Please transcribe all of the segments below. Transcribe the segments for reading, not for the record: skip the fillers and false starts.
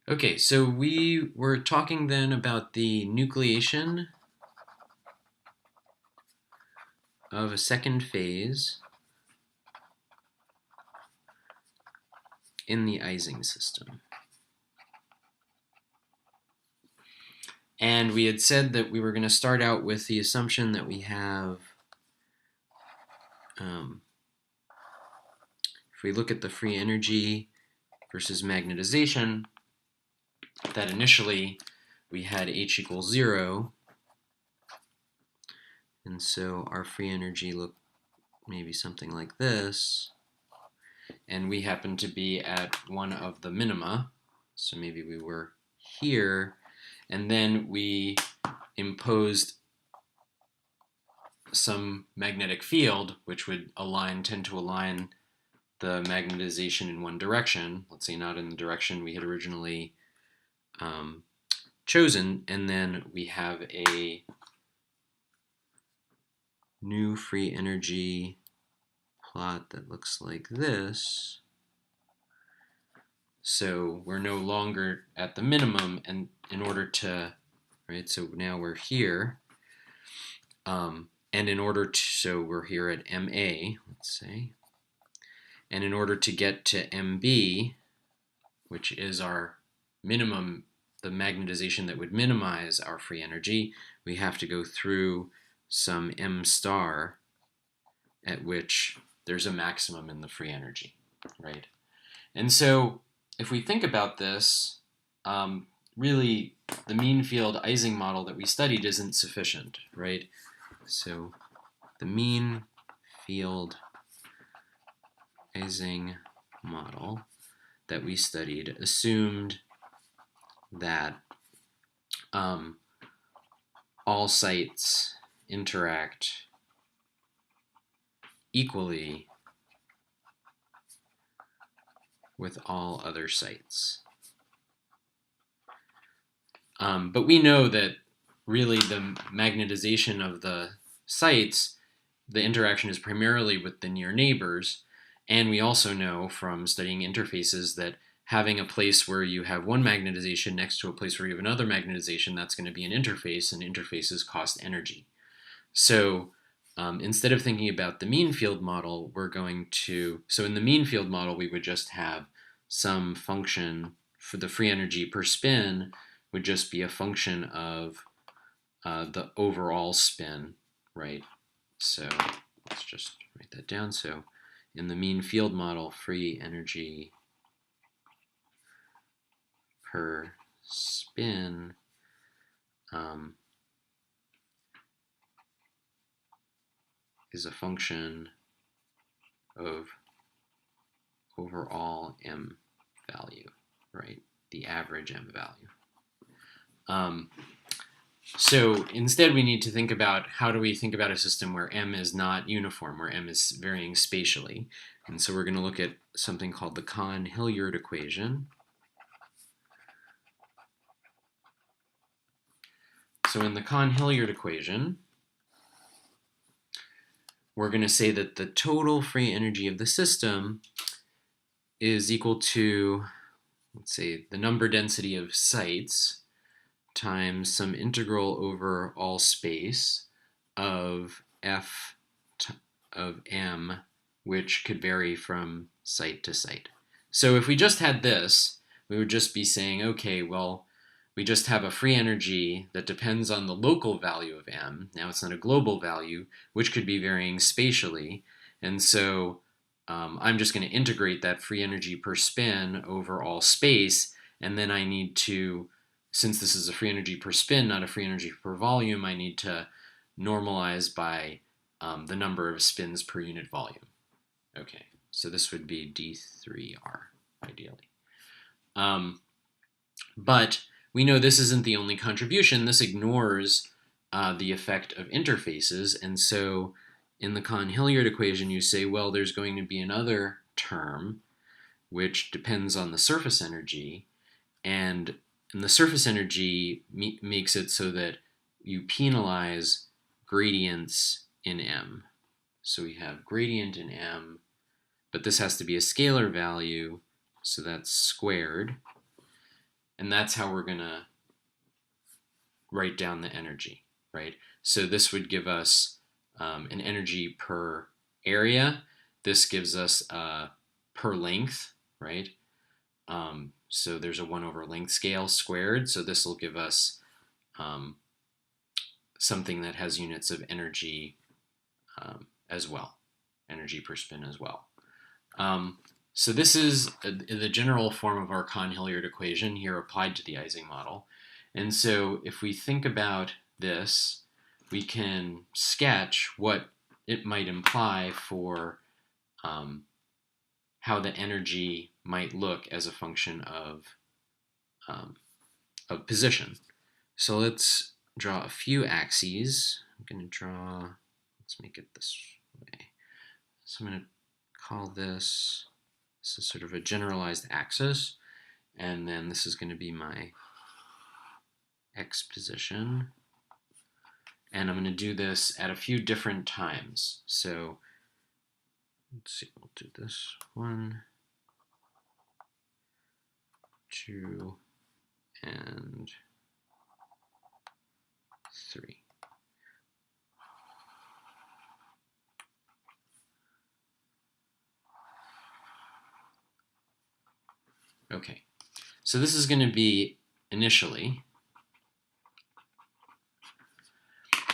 Okay, so we were talking then about the nucleation of a second phase in the Ising system. And we had said that we were going to start out with the assumption that we have, if we look at the free energy versus magnetization, that initially we had H equals 0, and so our free energy looked maybe something like this, and we happen to be at one of the minima, so maybe we were here, and then we imposed some magnetic field which would tend to align the magnetization in one direction, let's say not in the direction we had originally chosen, and then we have a new free energy plot that looks like this. So we're no longer at the minimum, and in order to, right, so now we're here, and in order to, so we're here at MA, let's say, and in order to get to MB, which is our minimum, the magnetization that would minimize our free energy, we have to go through some M star at which there's a maximum in the free energy, right? And so if we think about this, really the mean field Ising model that we studied isn't sufficient, right? So the mean field Ising model that we studied assumed that all sites interact equally with all other sites. But we know that really the magnetization of the sites, the interaction is primarily with the near neighbors, and we also know from studying interfaces that having a place where you have one magnetization next to a place where you have another magnetization, that's going to be an interface, and interfaces cost energy. So instead of thinking about the mean field model, we're going to, so in the mean field model, we would just have some function for the free energy per spin would just be a function of the overall spin, right? So let's just write that down. So in the mean field model, free energy per spin is a function of overall M value, right? The average M value. So instead we need to think about how do we think about a system where M is not uniform, where M is varying spatially. And so we're going to look at something called the Cahn-Hilliard equation. So in the Cahn-Hilliard equation, we're going to say that the total free energy of the system is equal to, let's say, the number density of sites times some integral over all space of f of m, which could vary from site to site. So if we just had this, we would just be saying, okay, well, we just have a free energy that depends on the local value of m. Now it's not a global value, which could be varying spatially. And so I'm just going to integrate that free energy per spin over all space. And then I need to, since this is a free energy per spin, not a free energy per volume, I need to normalize by the number of spins per unit volume. Okay, so this would be D3R, ideally. But we know this isn't the only contribution. This ignores the effect of interfaces. And so in the Cahn-Hilliard equation, you say, well, there's going to be another term which depends on the surface energy. And the surface energy makes it so that you penalize gradients in M. So we have gradient in M, but this has to be a scalar value, so that's squared. And that's how we're going to write down the energy, right? So this would give us an energy per area. This gives us per length, right? So there's a 1 over length scale squared. So this will give us something that has units of energy as well, energy per spin as well. So this is the general form of our Cahn-Hilliard equation here applied to the Ising model. And so if we think about this, we can sketch what it might imply for how the energy might look as a function of position. So let's draw a few axes. I'm going to draw, let's make it this way. So I'm going to call this is sort of a generalized axis. And then this is going to be my x position. And I'm going to do this at a few different times. So let's see, we'll do this 1, 2, and 3. Okay, so this is going to be initially.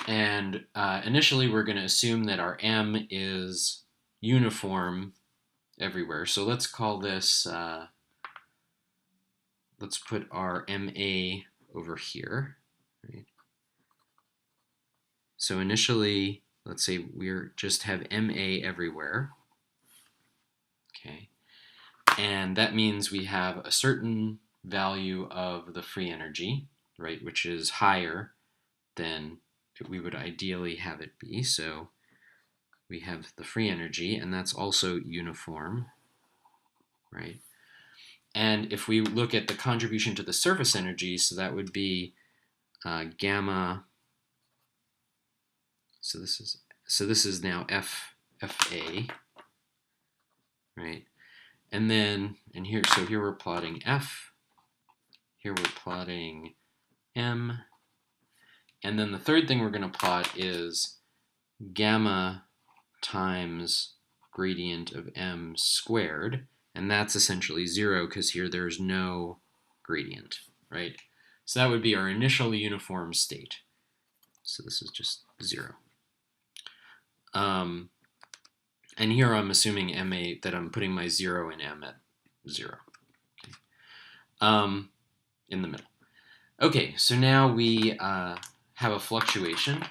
And initially we're going to assume that our m is uniform everywhere. So let's call this, let's put our MA over here, right? So initially, let's say we're just have MA everywhere, okay? And that means we have a certain value of the free energy, right, which is higher than we would ideally have it be. So we have the free energy, and that's also uniform, right? And if we look at the contribution to the surface energy, so that would be gamma. So this is now FA, right? And then here we're plotting F. Here we're plotting M. And then the third thing we're going to plot is gamma times gradient of M squared. And that's essentially 0 because here there's no gradient, right? So that would be our initial uniform state. So this is just 0. And here I'm assuming MA that I'm putting my 0 in M at 0. Okay. In the middle. Okay, so now we have a fluctuation.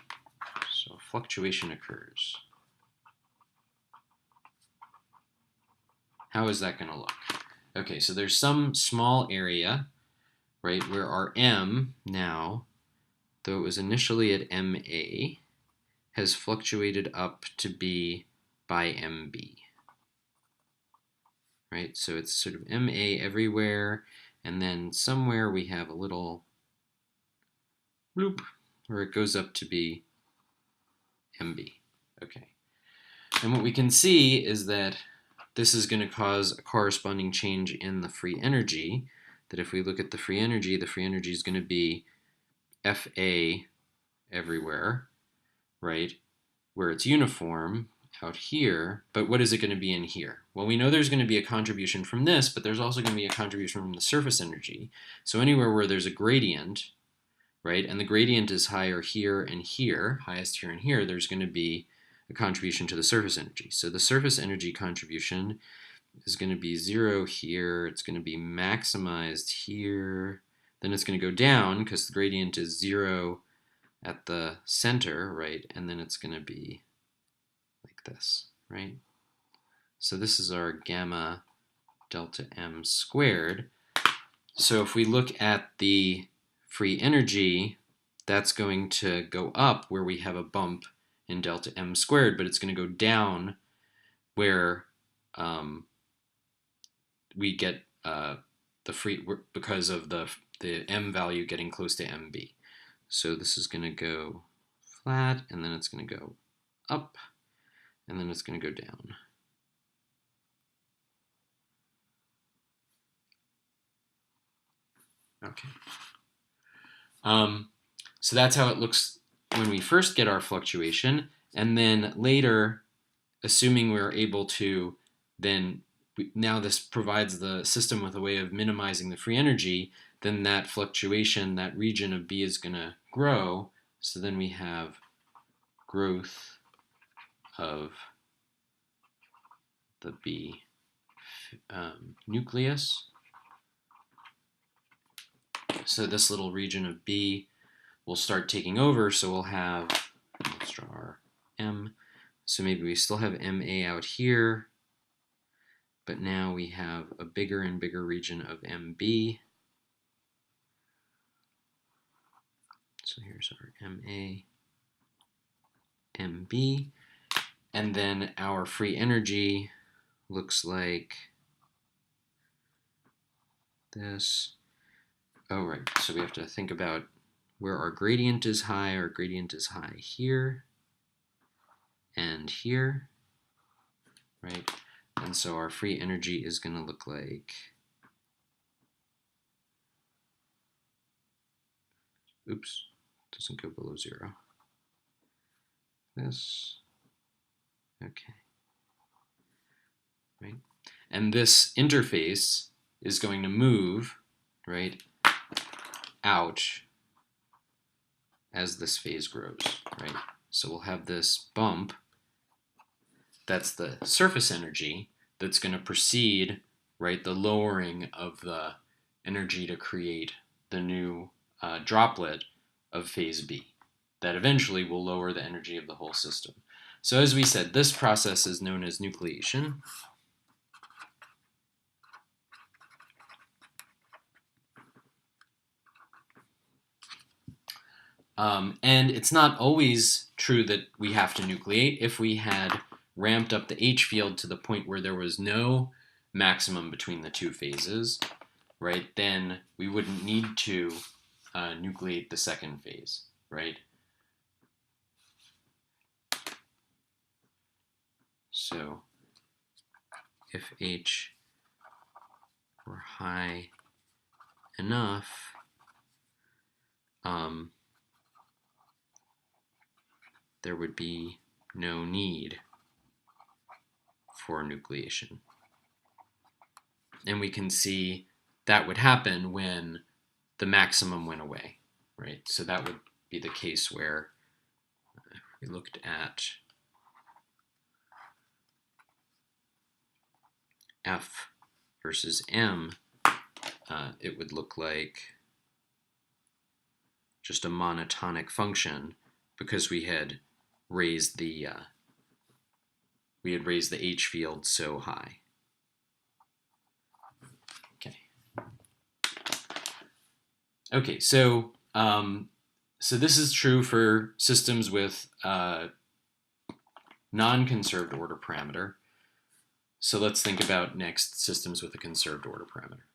So fluctuation occurs. How is that going to look? Okay, so there's some small area, right, where our M now, though it was initially at MA, has fluctuated up to be by MB. Right, so it's sort of MA everywhere, and then somewhere we have a little bloop where it goes up to be MB. Okay, and what we can see is that this is going to cause a corresponding change in the free energy, that if we look at the free energy is going to be FA everywhere, right, where it's uniform out here, but what is it going to be in here? Well, we know there's going to be a contribution from this, but there's also going to be a contribution from the surface energy. So anywhere where there's a gradient, right, and the gradient is higher here and here, highest here and here, there's going to be a contribution to the surface energy. So the surface energy contribution is going to be 0 here, it's going to be maximized here, then it's going to go down because the gradient is 0 at the center, right, and then it's going to be like this, right? So this is our gamma delta M squared. So if we look at the free energy, that's going to go up where we have a bump in delta M squared, but it's going to go down where we get the free, because of the M value getting close to MB. So this is going to go flat, and then it's going to go up, and then it's going to go down. Okay. So that's how it looks when we first get our fluctuation, and then later, assuming we're able to then now this provides the system with a way of minimizing the free energy, then that fluctuation, that region of B is going to grow. So then we have growth of the B nucleus. So this little region of B will start taking over. So we'll have, let's draw our M. So maybe we still have MA out here, but now we have a bigger and bigger region of MB. So here's our MA, MB, and then our free energy looks like this. Oh, right, so we have to think about where our gradient is high. Our gradient is high here and here, right? And so our free energy is going to look like, oops, doesn't go below 0. This, okay, right? And this interface is going to move, right, out as this phase grows, right? So we'll have this bump. That's the surface energy that's going to precede, right, the lowering of the energy to create the new droplet of phase B. That eventually will lower the energy of the whole system. So as we said, this process is known as nucleation. And it's not always true that we have to nucleate. If we had ramped up the H field to the point where there was no maximum between the two phases, right, then we wouldn't need to nucleate the second phase, right? So if H were high enough, there would be no need for nucleation. And we can see that would happen when the maximum went away, right? So that would be the case where we looked at F versus M, it would look like just a monotonic function because we had raised the H field so high. Okay, so this is true for systems with non-conserved order parameter. So let's think about next systems with a conserved order parameter.